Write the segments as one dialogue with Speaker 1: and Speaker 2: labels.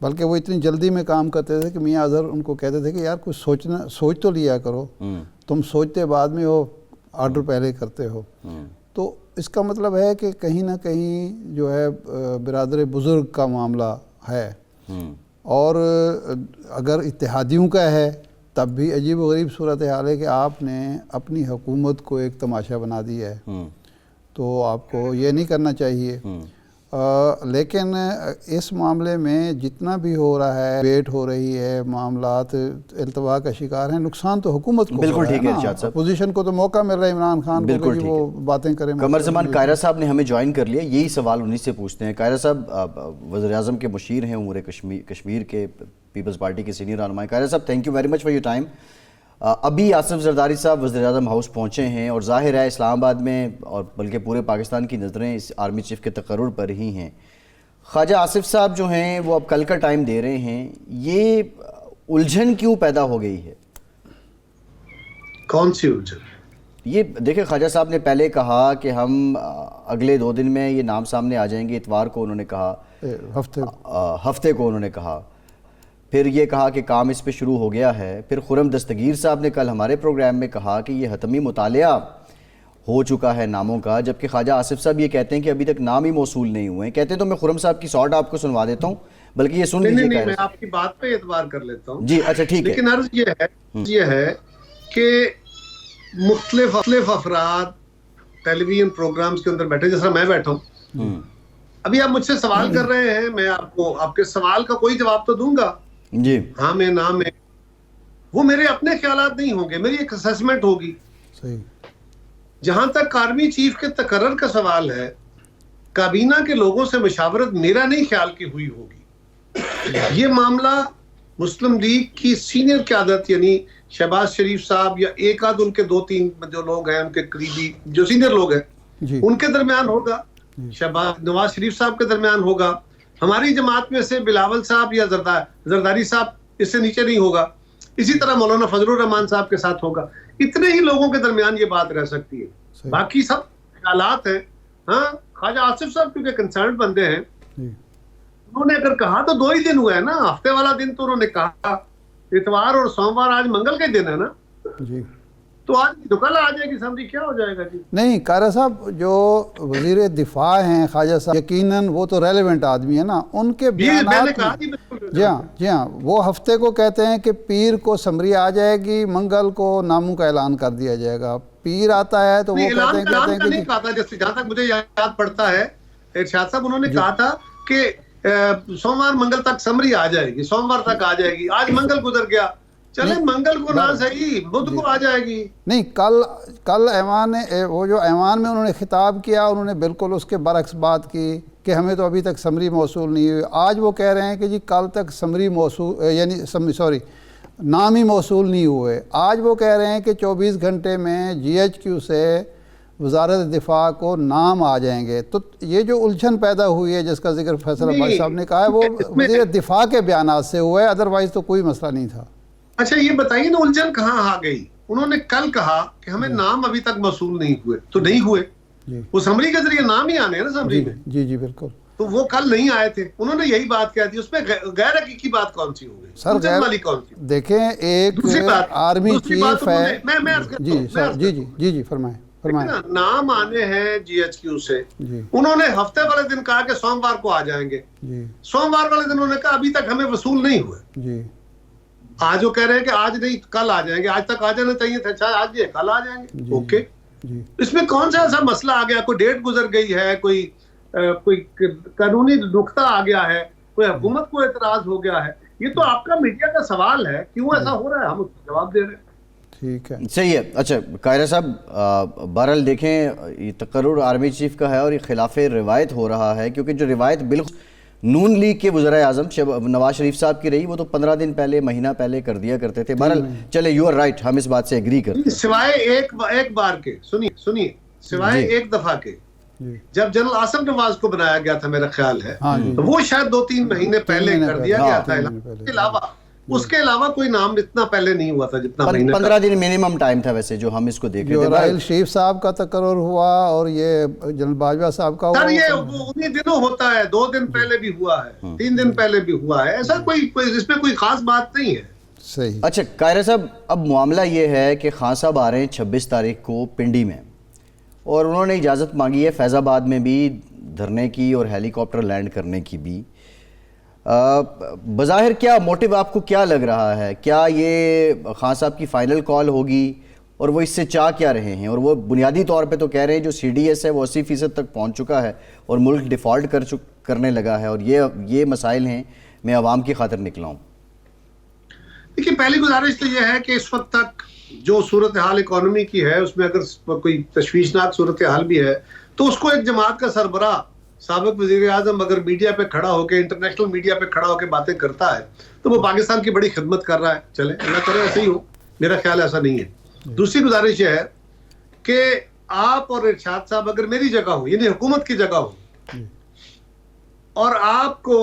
Speaker 1: बल्कि वो इतनी जल्दी में काम करते थे कि मियाँ अजहर उनको कहते थे कि यार कुछ सोच तो लिया करो, तुम सोचते बाद में हो, ऑर्डर पहले करते हो। तो इसका मतलब है कि कहीं ना कहीं जो है बिरादर बुज़ुर्ग का मामला है। और अगर इत्तेहादियों का है तब भी अजीब व गरीब सूरत हाल है कि आपने अपनी हुकूमत को एक तमाशा बना दिया है, तो आपको ये नहीं करना चाहिए। लेकिन इस मामले में जितना भी हो रहा है, वेट हो रही है, मामलात इल्तवा का शिकार हैं, नुकसान तो हुकूमत को
Speaker 2: बिल्कुल ठीक है
Speaker 1: ना,
Speaker 2: इरशाद साहब,
Speaker 1: अपोजिशन को तो मौका मिल रहा है इमरान खान को कि वो बातें करें।
Speaker 2: कमर ज़मान कायरा साहब ने हमें ज्वाइन कर लिया, यही सवाल उन्हीं से पूछते हैं। कायरा साहब वज़ीर-ए-आज़म के मुशीर हैं उमूर कश्मीर के, पीपल्स पार्टी के सीनियर रहनुमा। कायरा साहब, thank you very much for your time. अभी आसिफ जरदारी साहब वज़ीर-ए-आज़म हाउस पहुँचे हैं और जाहिर है इस्लामाबाद में और बल्कि पूरे पाकिस्तान की नज़रें इस आर्मी चीफ के तकर्रुर पर ही हैं। ख्वाजा आसिफ साहब जो हैं वो अब कल का टाइम दे रहे हैं, ये उलझन क्यों पैदा हो गई है?
Speaker 3: कौन सी उलझन?
Speaker 2: ये देखिए, ख्वाजा साहब ने पहले कहा कि हम अगले 2 दिन में ये नाम सामने आ जाएंगे, इतवार को उन्होंने कहा, हफ्ते को उन्होंने कहा, फिर ये कहा कि काम इस पे शुरू हो गया है। फिर खुर्रम दस्तगीर साहब ने कल हमारे प्रोग्राम में कहा कि ये हतमी मुतालिया हो चुका है नामों का, जबकि ख्वाजा आसिफ साहब ये कहते हैं कि अभी तक नाम ही मौसूल नहीं हुए हैं। कहते हैं तो मैं खुर्रम साहब की शॉर्ट आपको सुनवा देता हूँ, बल्कि ये सुन लीजिए।
Speaker 3: नहीं, मैं आपकी बात पे एतबार कर लेता हूँ
Speaker 2: जी, अच्छा ठीक है।
Speaker 3: लेकिन अर्ज ये है कि मुख्तलिफ अफराद टेलीविजन प्रोग्राम्स के अंदर बैठे, जैसा मैं बैठा हूँ अभी, आप मुझसे सवाल कर रहे हैं, मैं आपको आपके सवाल का कोई जवाब तो दूंगा
Speaker 2: जी,
Speaker 3: हाँ में ना में, वो मेरे अपने ख्यालात नहीं होंगे, मेरी एक असेसमेंट होगी।
Speaker 1: सही।
Speaker 3: जहां तक आर्मी चीफ के तकर्रर का सवाल है, काबीना के लोगों से मशावरत मेरा नहीं ख्याल की हुई होगी। ये मामला मुस्लिम लीग की सीनियर क़यादत यानी शहबाज शरीफ साहब या एक आध उनके 2-3 जो लोग हैं उनके करीबी जो सीनियर लोग हैं उनके दरमियान होगा, शहबाज नवाज शरीफ साहब के दरमियान होगा, हमारी जमात में से बिलावल साहब या जरदारी साहब इससे नीचे नहीं होगा, इसी तरह मौलाना फजलुर रहमान साहब के साथ होगा। इतने ही लोगों के दरमियान ये बात रह सकती है, बाकी सब ख्यालात हैं। हाँ, ख्वाजा आसिफ साहब क्योंकि कंसर्न बंदे हैं, उन्होंने अगर कहा तो 2 ही दिन हुआ है ना, हफ्ते वाला दिन तो उन्होंने कहा, इतवार और सोमवार, आज मंगल के दिन है ना जी, तो आज तो कल आ जाएगी समझी, क्या हो जाएगा जी?
Speaker 1: नहीं, कारा साहब जो वजीर दिफा हैं ख्वाजा साहब, यकीनन वो तो रेलेवेंट आदमी है ना, उनके बयानात, जी हाँ, वो हफ्ते को कहते हैं कि पीर को समरी आ जाएगी, मंगल को नामों का ऐलान कर दिया जाएगा। पीर आता है तो वो कहते हैं कि
Speaker 3: नहीं कहा था, जैसे जहां तक मुझे याद पड़ता है इरशाद साहब उन्होंने कहा था कि सोमवार मंगल तक समरी आ जाएगी, सोमवार तक आ जाएगी, आज मंगल गुजर गया, चले मंगल को ना सही बुध को आ जाएगी।
Speaker 1: नहीं, कल ऐवान ने वो जो ऐवान में उन्होंने खिताब किया, उन्होंने बिल्कुल उसके बरक्स बात की कि हमें तो अभी तक समरी मौसूल नहीं हुई। आज वो कह रहे हैं कि जी कल तक समरी मौसूल यानी नाम ही मौसूल नहीं हुए। आज वो कह रहे हैं कि 24 घंटे में GHQ से वजारत दिफा को नाम आ जाएंगे। तो ये जो उलझन पैदा हुई है जिसका जिक्र फैसल अब्बासी साहब ने कहा है, वो वज़ीर दिफा के बयानात से हुआ है, अदरवाइज तो कोई मसला नहीं था।
Speaker 3: अच्छा, ये बताइए ना उलझन कहाँ आ गई? उन्होंने कल कहा कि हमें नाम अभी तक मौसूल नहीं हुए, तो नहीं हुए, वो समरी के जरिए नाम ही आने हैं ना समरी में।
Speaker 1: जी बिल्कुल, तो
Speaker 3: वो कल नहीं आए थे, उन्होंने यही बात कह दी, उसमें गैर हकीकी बात कौन सी हो गई सर? गैर वाली कौन सी?
Speaker 1: देखें, एक आर्मी चीफ है, जी सर, जी फरमाएं।
Speaker 3: नाम आने हैं GHQ से, उन्होंने हफ्ते वाले दिन कहा कि सोमवार को आ जाएंगे, सोमवार वाले दिन उन्होंने कहा अभी तक हमें वसूल नहीं हुए। आज वो कह रहे हैं कि आज नहीं कल आ जाएंगे, आज तक आ जाना चाहिए था, अच्छा आज ये कल आ जाएंगे। ओके, इसमें कौन सा ऐसा मसला आ गया? कोई डेट गुजर गई है, कोई कानूनी नुक्ता आ गया है, कोई हुकूमत को एतराज हो गया है? ये तो आपका मीडिया का सवाल है, क्यों ऐसा हो रहा है, हम उसका जवाब दे रहे हैं।
Speaker 1: ठीक है,
Speaker 2: सही है। अच्छा कायरा साहब, बहरहाल देखें, ये तकर्रुर आर्मी चीफ का है और ये खिलाफ रिवायत हो रहा है, क्योंकि जो रिवायत बिल्कुल नून लीग के वज़ीर-ए-आज़म नवाज शरीफ साहब की रही, वो तो 15 दिन पहले, महीना पहले कर दिया करते थे। बहरहाल चले, यू आर राइट, हम इस बात से एग्री करते हैं।
Speaker 3: सिवाय एक बार के, सुनिए, सिवाय एक दफा के, जब जनरल आसिम नवाज को बनाया गया था, मेरा ख्याल है तो वो शायद 2-3 महीने पहले कर दिया गया था। इसके अलावा उसके अलावा कोई नाम इतना पहले नहीं हुआ था जितना महीने
Speaker 2: 15 दिन मिनिमम टाइम था वैसे जो हम इसको देख रहे
Speaker 1: जो
Speaker 2: थे।
Speaker 1: राहिल शरीफ साहब का तकर्रुर हुआ और ये जनरल बाजवा साहब का
Speaker 3: सर
Speaker 1: हुआ,
Speaker 3: ये उन्हीं दिनों होता है, 2 दिन पहले भी हुआ है, 3 दिन पहले भी हुआ है, ऐसा कोई इसमें कोई खास बात नहीं है।
Speaker 1: सही।
Speaker 2: अच्छा कायरा साहब, अब मामला ये है कि खान साहब आ रहे हैं 26 तारीख को पिंडी में, और उन्होंने इजाज़त मांगी है फैज़ाबाद में भी धरने की और हेलीकॉप्टर लैंड करने की भी। बज़ाहिर क्या मोटिव आपको क्या लग रहा है? क्या ये खान साहब की फ़ाइनल कॉल होगी और वो इससे चाह क्या रहे हैं? और वो बुनियादी तौर पे तो कह रहे हैं जो CDS है वो 80% तक पहुंच चुका है और मुल्क डिफ़ॉल्ट करने लगा है, और ये मसाइल हैं, मैं आवाम की खातिर निकला हूँ।
Speaker 3: देखिए, पहली गुजारिश तो यह है कि इस वक्त तक जो सूरत हाल इकोनॉमी की है उसमें अगर कोई तशवीशनाक सूरत हाल भी है तो उसको एक जमात का सरबराह साबिक वजीर आजम अगर मीडिया पे खड़ा होकर, इंटरनेशनल मीडिया पे खड़ा होकर बातें करता है तो वो पाकिस्तान की बड़ी खिदमत कर रहा है। चले, अल्लाह करे ऐसे ही हो, मेरा ख्याल ऐसा नहीं है। दूसरी गुजारिश यह है कि आप और इरशाद साहब अगर मेरी जगह हो, यानी हुकूमत की जगह हो, और आपको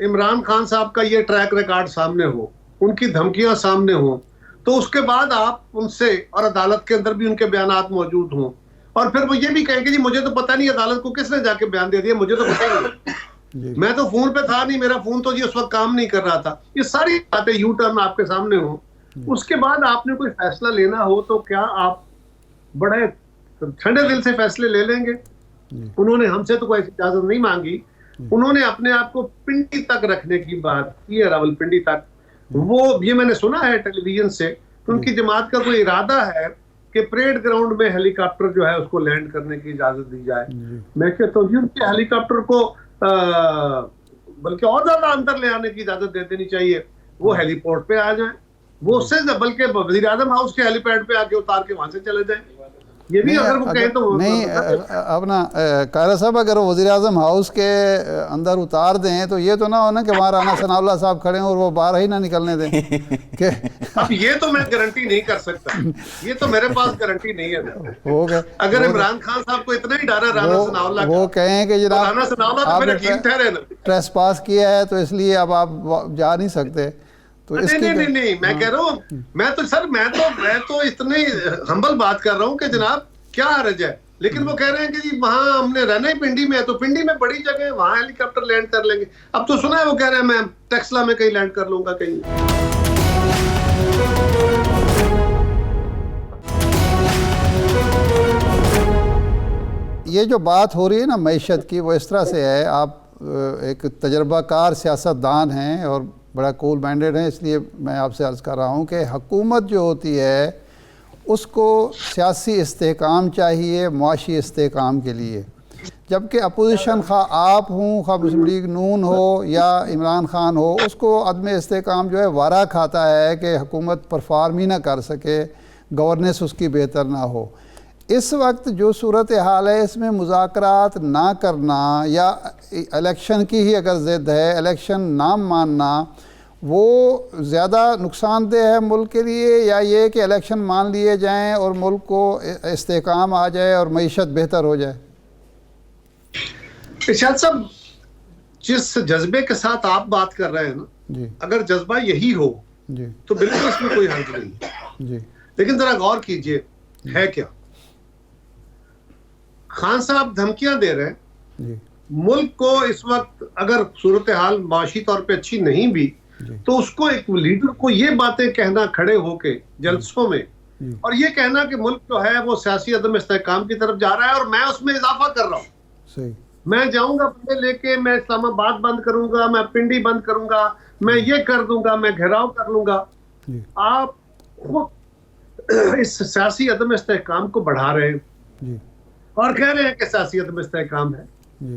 Speaker 3: इमरान खान साहब का ये ट्रैक रिकॉर्ड सामने हो, उनकी धमकियां सामने हो, तो उसके बाद आप उनसे और अदालत के अंदर भी उनके बयानात मौजूद हों और फिर वो ये भी कहेंगे जी मुझे तो पता नहीं अदालत को किसने जाके बयान दे दिया, मुझे तो पता नहीं, मैं तो फोन पे था नहीं, मेरा फोन तो जी उस वक्त काम नहीं कर रहा था। ये सारी बातें यू टर्न आपके सामने हो, उसके बाद आपने कोई फैसला लेना हो तो क्या आप बड़े ठंडे दिल से फैसले ले लेंगे? उन्होंने हमसे तो कोई इजाजत नहीं मांगी, उन्होंने अपने आप को पिंडी तक रखने की बात की है, रावलपिंडी तक। वो ये मैंने सुना है टेलीविजन से, उनकी जमात का कोई इरादा है कि परेड ग्राउंड में हेलीकॉप्टर जो है उसको लैंड करने की इजाजत दी जाए। मैं कहता हूँ उनके हेलीकॉप्टर को बल्कि और ज्यादा अंदर ले आने की इजाजत दे देनी चाहिए, वो हेलीपोर्ट पे आ जाए, वो उससे बल्कि वज़ीर आज़म हाउस के हेलीपैड पे आके उतार के वहां से चले जाए। ये भी अगर वो कहें तो
Speaker 1: नहीं, अपना कायरा साहब अगर वो वज़ीर आज़म हाउस के अंदर उतार दें तो ये तो ना हो ना कि वहाँ राना सनाउल्लाह साहब खड़े हैं और वो बाहर ही ना निकलने दें कि
Speaker 3: अब ये तो मैं गारंटी नहीं कर सकता, ये तो मेरे पास गारंटी नहीं है।
Speaker 1: हो गए
Speaker 3: अगर इमरान खान साहब को इतना ही डर है राना सनाउल्लाह
Speaker 1: वो कहें कि जनाब
Speaker 3: राना सनाउल्लाह तो मेरे हकीम ठहरे ना,
Speaker 1: ट्रेस पास किया है तो इसलिए अब आप जा नहीं सकते, तो
Speaker 3: नहीं, मैं कह रहा हूँ, मैं तो इतनी हम्बल बात कर रहा हूँ कि जनाब क्या हर्ज है, लेकिन वो कह रहे हैं कि जी वहां हमने रहना ही पिंडी में है, तो पिंडी में बड़ी जगह है, वहां हेलीकॉप्टर लैंड कर लेंगे। अब तो सुना है वो कह रहे हैं मैं टेक्सला में कहीं लैंड कर लूंगा कहीं।
Speaker 1: ये जो बात हो रही है ना मईशत की, वो इस तरह से है, आप एक तजर्बाकार सियासतदान हैं और बड़ा कूल माइंडेड हैं, इसलिए मैं आपसे अर्ज़ कर रहा हूँ कि हुकूमत जो होती है उसको सियासी इस्तेहकाम चाहिए मुआशी इस्तेहकाम के लिए, जबकि अपोजिशन खा आप हों, खा मुस्लिम लीग नून हो या इमरान खान हो, उसको अदम इस्तेहकाम जो है वारा खाता है कि हुकूमत परफॉर्म ही ना कर सके, गवर्नेंस उसकी बेहतर ना हो। इस वक्त जो सूरत हाल है इसमें मुज़ाकरात ना करना या इलेक्शन की ही अगर ज़िद है, इलेक्शन ना मानना, वो ज़्यादा नुकसानदेह है मुल्क के लिए, या ये कि इलेक्शन मान लिए जाएं और मुल्क को इस्तेहकाम आ जाए और मईशत बेहतर हो जाए?
Speaker 3: इरशाद साहब, जिस जज्बे के साथ आप बात कर रहे हैं ना
Speaker 1: जी,
Speaker 3: अगर जज्बा यही हो
Speaker 1: जी,
Speaker 3: तो बिल्कुल इसमें कोई हर्ज नहीं है।
Speaker 1: जी,
Speaker 3: लेकिन जरा गौर कीजिए है क्या, खान साहब धमकियां दे रहे हैं
Speaker 1: जी,
Speaker 3: मुल्क को इस वक्त, अगर सूरत हाल माशी तौर पे अच्छी नहीं भी तो उसको एक लीडर को ये बातें कहना खड़े होके जलसों में और ये कहना कि मुल्क जो है वो सियासी अदम इस्तेहकाम की तरफ जा रहा है और मैं उसमें इजाफा कर रहा हूँ,
Speaker 1: सही, मैं
Speaker 3: जाऊंगा बंदे लेके, मैं इस्लामाबाद बंद करूंगा, मैं पिंडी बंद करूंगा, मैं ये कर दूंगा, मैं घेराव कर लूंगा। आप खुद इस सियासी अदम इस्तेहकाम को बढ़ा रहे हैं और कह रहे हैं कि सियासी अदम इस्तेहकाम है,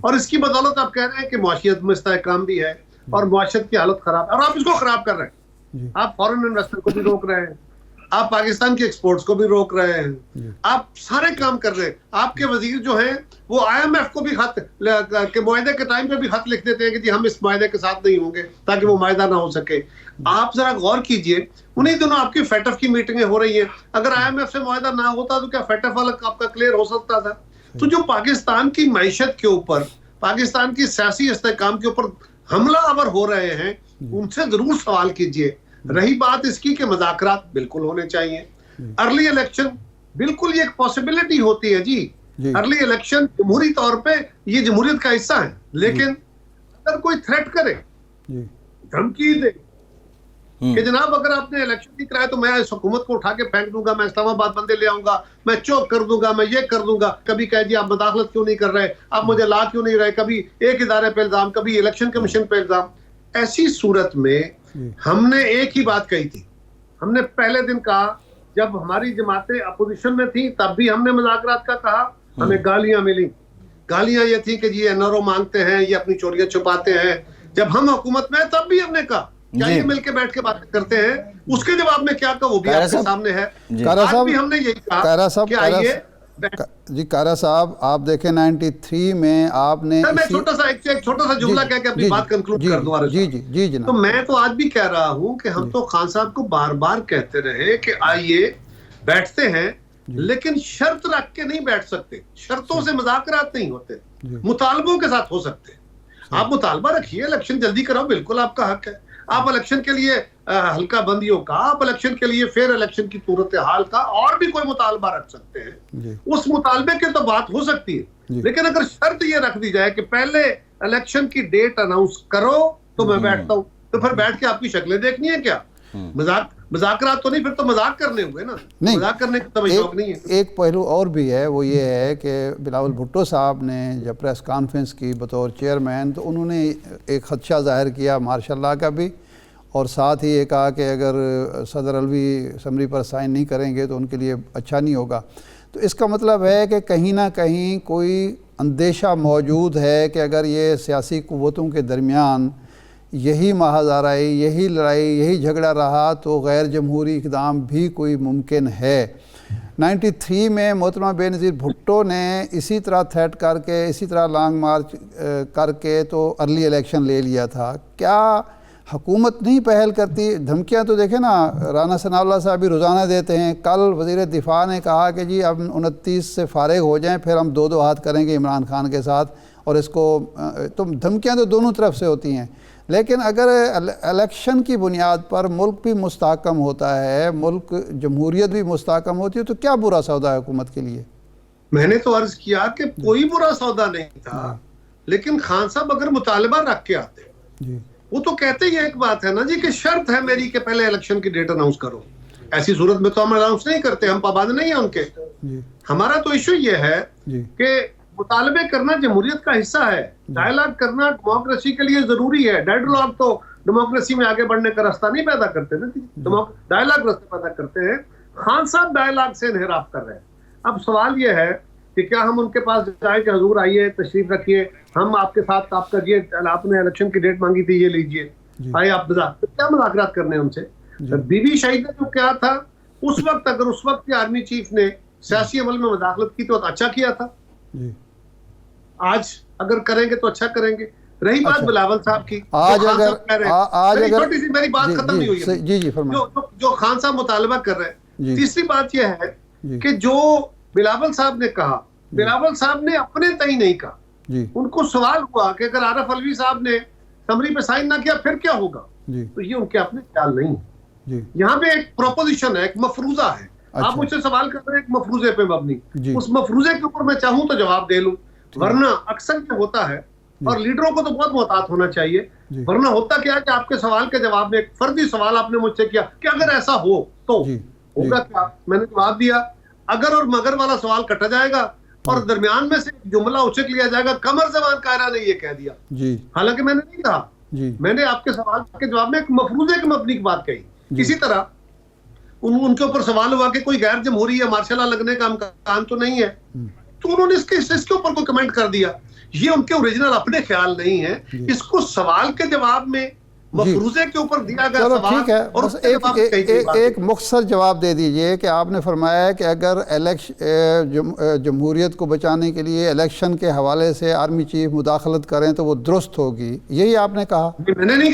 Speaker 3: और इसकी बदौलत आप कह रहे हैं कि मुआशी अदम इस्तेहकाम भी है और मुआशरत की हालत खराब है, और आप इसको खराब कर रहे हैं। आप फॉरेन इन्वेस्टमेंट को भी रोक रहे हैं, आप पाकिस्तान के एक्सपोर्ट्स को भी रोक रहे हैं, आप सारे काम कर रहे हैं। आपके वजीर जो हैं वो IMF को भी खत के मुआहदे के टाइम पे भी खत लिख देते हैं कि जी हम इस मुआहदे के साथ नहीं होंगे ताकि वो मुआहदा ना हो सके। आप जरा गौर कीजिए, उन्हीं दिनों आपकी FATF की मीटिंगें हो रही हैं, अगर IMF से मुआहदा ना होता तो क्या FATF वाला आपका क्लियर हो सकता था? तो जो पाकिस्तान की मईशत के ऊपर, पाकिस्तान की सियासी इस्तेहकाम के ऊपर हमला आवर हो रहे हैं, उनसे जरूर सवाल कीजिए। रही बात इसकी कि मुज़ाकरात बिल्कुल होने चाहिए, अर्ली इलेक्शन बिल्कुल ये एक पॉसिबिलिटी होती है जी। अर्ली इलेक्शन जमहूरी तौर पे ये जमहूरियत का हिस्सा है, लेकिन अगर कोई थ्रेट करे, धमकी दे कि जनाब अगर आपने इलेक्शन नहीं कराया तो मैं इस हुकूमत को उठा के फेंक दूंगा, मैं इस्लामाबाद बंदे ले आऊंगा, मैं चौक कर दूंगा, मैं ये कर दूंगा, कभी कह जी आप मुदाखलत क्यों नहीं कर रहे, आप मुझे ला क्यों नहीं रहे, कभी एक इदारे पे इल्जाम, कभी इलेक्शन कमीशन पे इल्जाम। ऐसी सूरत में हमने एक ही बात कही थी, हमने पहले दिन कहा जब हमारी जमातें अपोजिशन में थी तब भी हमने मुज़ाकरात का कहा, हमें गालियां मिली। गालियां ये थी कि जी एनआरओ मांगते हैं, ये अपनी चोरियां छुपाते हैं। जब हम हुकूमत में तब भी हमने कहा चाहिए मिलके बैठ के बात करते हैं, उसके जवाब में क्या कहा वो भी आपके सामने है। आज भी हमने यही कहा कि आइए
Speaker 1: जी। कारा साहब आप देखें 93 में आपने
Speaker 3: मैं एक छोटा सा जुमला कह के अपनी बात कंक्लूड कर दूं।
Speaker 1: जी जी जी जनाब।
Speaker 3: तो मैं तो आज भी कह रहा हूं कि हम तो खान साहब को बार बार कहते रहे कि आइए बैठते हैं, लेकिन शर्त रख के नहीं बैठ सकते, शर्तों से मुज़ाकरात नहीं होते, मुतालबों के साथ हो सकते। आप मुतालबा रखिए, इलेक्शन जल्दी कराओ, बिल्कुल आपका हक है। आप इलेक्शन के लिए हल्का बंदियों का, आप इलेक्शन के लिए फेयर इलेक्शन की सूरत हाल का और भी कोई मुतालबा रख सकते हैं, उस मुतालबे की तो बात हो सकती है। लेकिन अगर शर्त ये रख दी जाए कि पहले इलेक्शन की डेट अनाउंस करो तो मैं बैठता हूं, तो फिर बैठ के आपकी शक्लें देखनी है क्या? मजाकरात तो नहीं, फिर तो मजाक करने हुए ना, मजाक करने का तो शौक नहीं है।
Speaker 1: एक पहलू और भी है, वो ये है कि बिलावल भुट्टो साहब ने जब प्रेस कॉन्फ्रेंस की बतौर चेयरमैन, तो उन्होंने एक खदशा जाहिर किया मार्शल का भी, और साथ ही ये कहा कि अगर सदर अलवी असम्बली पर साइन नहीं करेंगे तो उनके लिए अच्छा नहीं होगा। तो इसका मतलब है कि कहीं ना कहीं कोई अंदेशा मौजूद है कि अगर ये सियासी क़ुव्वतों के दरमियान यही महाज़ाराई, यही लड़ाई, यही झगड़ा रहा तो गैर जमहूरी इक़दाम भी कोई मुमकिन है। 93 में मोहतरमा बेनज़ीर भुट्टो ने इसी तरह थ्रेट करके, इसी तरह लॉन्ग मार्च करके तो अर्ली इलेक्शन ले लिया था। क्या हुकूमत नहीं पहल करती? धमकियां तो देखें ना, राना सनाउल्लाह साहब भी रोज़ाना देते हैं। कल वज़ीर दिफा ने कहा कि जी अब 29 से फारिग हो जाएं, फिर हम दो हाथ करेंगे इमरान खान के साथ, और इसको तो धमकियां तो दोनों तरफ से होती हैं। लेकिन अगर इलेक्शन की बुनियाद पर मुल्क भी मुस्तहकम होता है, मुल्क जमहूरियत भी मुस्तहकम होती है, तो क्या बुरा सौदा है हुकूमत के लिए?
Speaker 3: मैंने तो अर्ज किया कि कोई बुरा सौदा नहीं था, लेकिन खान साहब अगर मुतालबा रख के आते जी, वो तो कहते ही एक बात है ना जी कि शर्त है मेरी कि पहले इलेक्शन की डेट अनाउंस करो। ऐसी सूरत में तो हम अनाउंस नहीं करते, हम पाबंद नहीं है उनके। हमारा तो इशू ये है कि मुतालबे करना जमहूरियत का हिस्सा है, डायलॉग करना डेमोक्रेसी के लिए जरूरी है। डेडलॉक तो डेमोक्रेसी में आगे बढ़ने का रास्ता नहीं पैदा करते ना, डायलॉग रास्ता पैदा करते हैं। खान साहब डायलॉग से इनहिराफ कर रहे हैं। अब सवाल ये है कि क्या हम उनके पास जाए कि हुजूर आइए, तशरीफ रखिए, हम आपके साथ आपका ये आपने इलेक्शन की डेट मांगी थी, ये लीजिए, आइए आप तो क्या मुज़ाकरात करने उनसे? बीबी शहीद ने जो क्या था उस वक्त, अगर उस वक्त के आर्मी चीफ ने सियासी अमल में मुदाखलत की तो अच्छा किया था। आज अगर करेंगे तो अच्छा करेंगे। रही बात बिलावल साहब की,
Speaker 1: आज अगर
Speaker 3: छोटी सी मेरी बात खत्म नहीं हुई है।
Speaker 1: जी जी
Speaker 3: जो खान साहब मुतालबा कर रहे हैं। तीसरी बात यह है कि जो बिलावल साहब ने कहा, बिलावल साहब ने अपने तय नहीं कहा। उनको सवाल हुआ कि अगर आरफ अलवी साहब ने समरी पे साइन ना किया फिर क्या होगा, तो ये उनके अपने ख्याल नहीं। यहाँ पे एक प्रोपोजिशन है, एक मफरूजा है। अच्छा। आप मुझसे सवाल कर रहे हैं एक मफरूजे पे मबनी, उस मफरूजे के ऊपर मैं चाहूं तो जवाब दे लूं, वरना अक्सर क्या होता है, और लीडरों को तो बहुत मोहतात होना चाहिए, वरना होता क्या है कि आपके सवाल के जवाब में एक फर्जी सवाल आपने मुझसे किया कि अगर ऐसा हो तो होगा क्या। मैंने जवाब दिया, अगर और मगर वाला सवाल कटा जाएगा और दरमियान में से जुमला उछक लिया जाएगा। कमर जबान कायरा ने ये कह दिया, हालांकि मैंने नहीं कहा। मैंने आपके सवाल के जवाब में एक मफरूजे की मबनी की बात कही। इसी तरह उनके ऊपर सवाल हुआ कि कोई गैर जमहूरी या मार्शल लॉ लगने का इम्कान तो नहीं है, तो उन्होंने इसके ऊपर कोई कमेंट कर दिया। ये उनके ओरिजिनल अपने ख्याल नहीं है, इसको सवाल के जवाब में मफरूजे के ऊपर दिया गया।
Speaker 1: चलो ठीक है, बस एक मुख्तसर जवाब दे दीजिए कि आपने फरमाया कि अगर जमहूरियत को बचाने के लिए इलेक्शन के हवाले से आर्मी चीफ मुदाखलत करें तो वो दुरुस्त होगी, यही आपने कहा?
Speaker 3: मैंने नहीं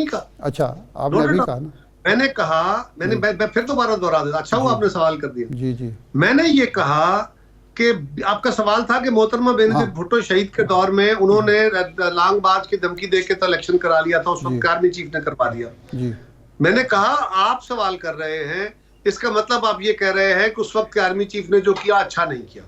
Speaker 3: कहा।
Speaker 1: अच्छा, आपने अभी कहा ना?
Speaker 3: मैंने कहा, मैं फिर दोबारा दोहरा देता। अच्छा हुआ आपने सवाल कर दिया।
Speaker 1: जी।
Speaker 3: मैंने ये कहा कि आपका सवाल था कि मोहतरमा बेनज़ीर भुट्टो शहीद के दौर में उन्होंने लॉन्ग मार्च की धमकी देके तो इलेक्शन करा लिया था, उस वक्त आर्मी चीफ ने करवा दिया। मैंने कहा आप सवाल कर रहे हैं, इसका मतलब आप ये कह रहे हैं कि उस वक्त के आर्मी चीफ ने जो किया अच्छा नहीं किया।